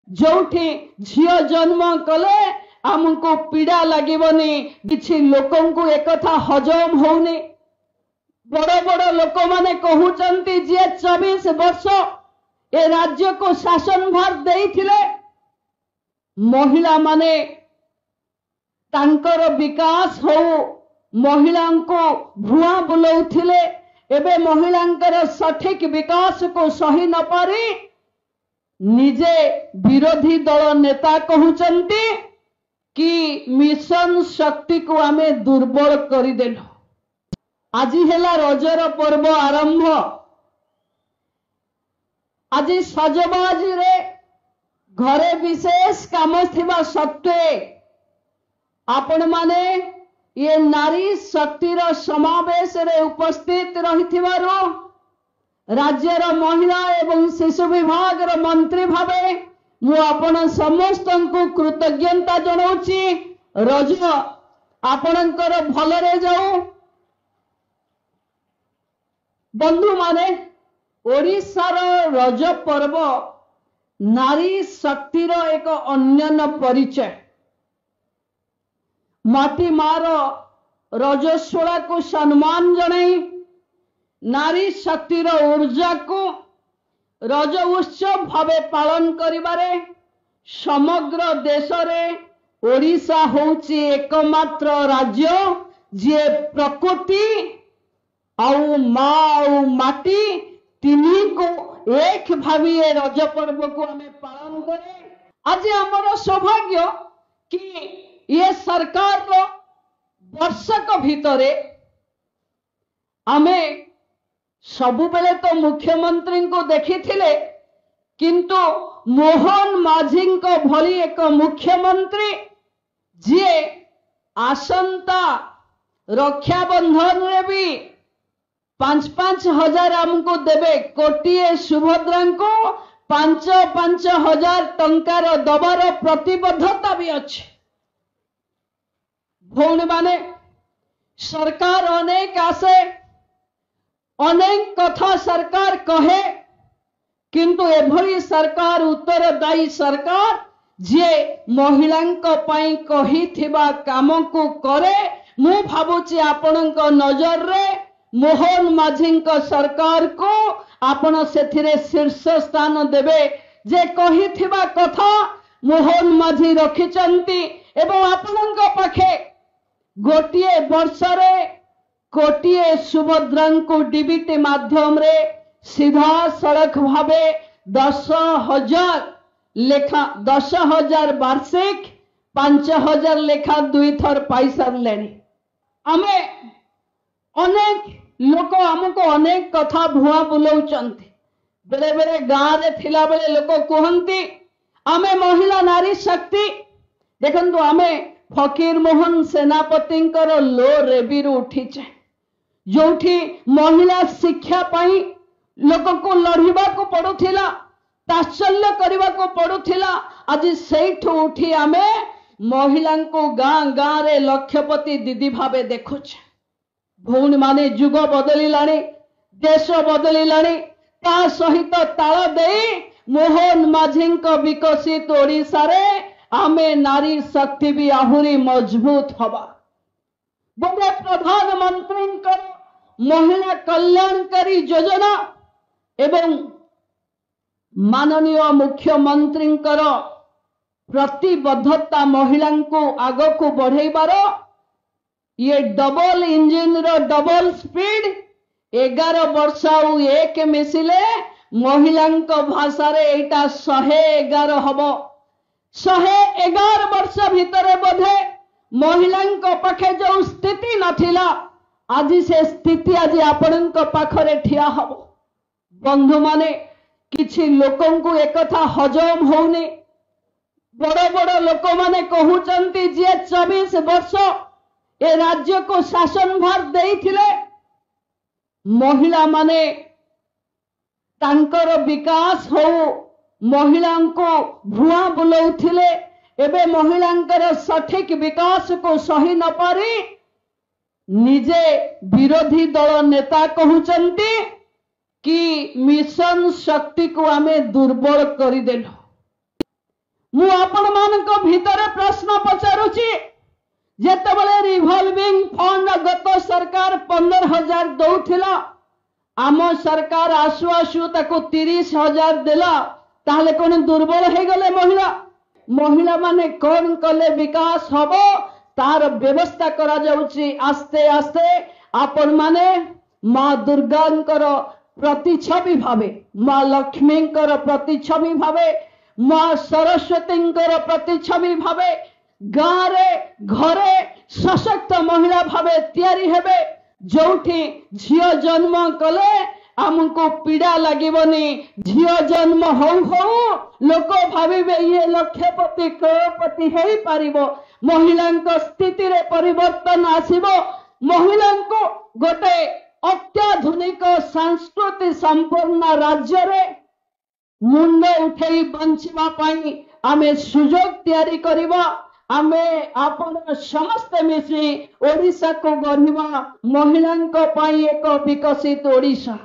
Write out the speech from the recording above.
जोठी झियो जन्म कले आमको पीड़ा लगनी किसी लोकं को एक कथा हजम होने बड़ बड़ लोक माने कहउचंती जे 24 वर्ष ए राज्य को शासन भार देइथिले महिला माने तांकर विकास हो महिला को भुआ बुलाउथिले एबे महिलांकर सठिक विकास को सही न पारी निजे विरोधी दल नेता कहउचंती कि मिशन शक्ति को आमे दुर्बल करिदेलु। आज हेला रजर पर्व आरंभ। आज सजबाज रे घरे विशेष काम थिबा सत्वे आपण माने ये नारी शक्तिर समावेश रे उपस्थित रहिथिबारो राज्यर महिला एवं शिशु विभाग रो मंत्री भावे मु आपण समस्त को कृतज्ञता जनाउची। रज आपणकर भलरे जाऊ। बंधु माने ओडिशार रज पर्व नारी शक्तिर एक अन्यन परिचय। माटी मार रजस्वला को सम्मान जनाई नारी शक्तिर ऊर्जा को रज उत्सव भावे पालन करिबारे समग्र देश रे ओडिशा होउची एकमात्र राज्य जे प्रकृति आउ माँ आउ माटी तिनी को एक भावी रज पर्व को हमें पालन करे। आज आमर सौभाग्य कि ये सरकार रो वर्षक भितरे आमे सबु बेले तो मुख्यमंत्री को देखी थिले किंतु मोहन माझी को भली एक मुख्यमंत्री जी आसंता रक्षाबंधन रे भी 5-5 हजार आमको देवे कोटिए सुभद्रा को 5-5 हजार टंकार दबार प्रतिबद्धता भी अच्छे। भौणी माने सरकार अनेक आसे अनेक कथा सरकार कहे किंतु एभली सरकार उत्तरदायी सरकार जे महिलांको पई कही थिबा काम को करे। मु भाबुची आपनक नजर रे मोहन माझी सरकार को आपण सेथिरे शीर्ष स्थान देवे जे कही थिबा कथा मोहन माझी रखिचंती एवं आपनक पाखे गोटिए वर्ष रे कोटिए सुभद्रा को डीबीटी माध्यम रे सीधा सड़क भावे 10,000 लेखा 10,000 वार्षिक 5,000 लेखा 2 थर पाई सारलेनी। आमे अनेक लोक आमको अनेक कथा भुआ बुलाउचंती। बेले बेले गाँव रे थिला बेले लोक कहंती आमे महिला नारी शक्ति देखंतु आमे फकीर मोहन सेनापति लो रेबी उठीचे जोठी महिला शिक्षा पाई लोक को लड़िबा को पड़ुथिला तात्सल्य करबा को पड़ुथिला। आज सेठु उठी आमे महिला को गाँ गाँ रे लक्षपति दीदी भावे देखुचे। भौणी माने जुग बदलिलाणी देश बदलिलाणी ता सहित ताल देई मोहन माझी विकसित ओडिशा रे आमे नारी शक्ति भी आहुरी मजबूत हवा। बोले प्रधानमंत्री महिला कल्याणकारी योजना एवं माननीय मुख्यमंत्री प्रतिबद्धता महिला को आग को बढ़ेबार ये डबल इंजिन रो डबल स्पीड 11 वर्ष आउ 1 मिसिले महिला भाषा रे एटा 111 हबो। 111 वर्ष भितरे बोधे महिला पाखे जो स्थिति नथिला आज से स्थिति आज आपण पाखरे ठिया हबो। बंधु माने किछि लोकं को एक कथा हजम होने बड़ बड़ लोक माने कहउचंती जे 24 वर्ष ए राज्य को शासन भार देइथिले महिला माने तांकर विकास हो महिला को भुआ बुलाउथिले एबे महिलांकर सठिक विकास को सही न पारी निजे विरोधी दल नेता कहउचंती कि मिशन शक्ति को आमे दुर्बल करिदेलु। मु आपण मानक भितर प्रश्न पचारुची जेतेबेले रिवॉल्विंग फंड गत सरकार 15,000 दौथिला आम सरकार आसु आसु ताको 30,000 देला ताहले कोन दुर्बल हे गले महिला महिला माने कौन कले विकास हबो तार व्यवस्था करा जाउची आस्ते आस्ते आपण माने माँ दुर्गांकर प्रतिछवि भावे माँ लक्ष्मींकर प्रतिछवि भावे माँ सरस्वतींकर प्रतिछवि भावे गाँरे घरे सशक्त महिला भावे तैयारी हेबे जोठी झियो जन्म कले आमको पीड़ा लगनी झियो जन्म हौ लोक भाविबे ये लक्षपति करोड़पति हो पारिबो महिला स्थिति रे परिवर्तन आसीबो महिला को गोटे अत्याधुनिक संस्कृति संपन्न राज्य रे मुंड उठे बंचवा पाई आमे सुजोग तैयारी करिबा आमे आपण समस्त मिसी ओडिशा को गढ़िबा महिला पाई एक विकसित ओडिशा।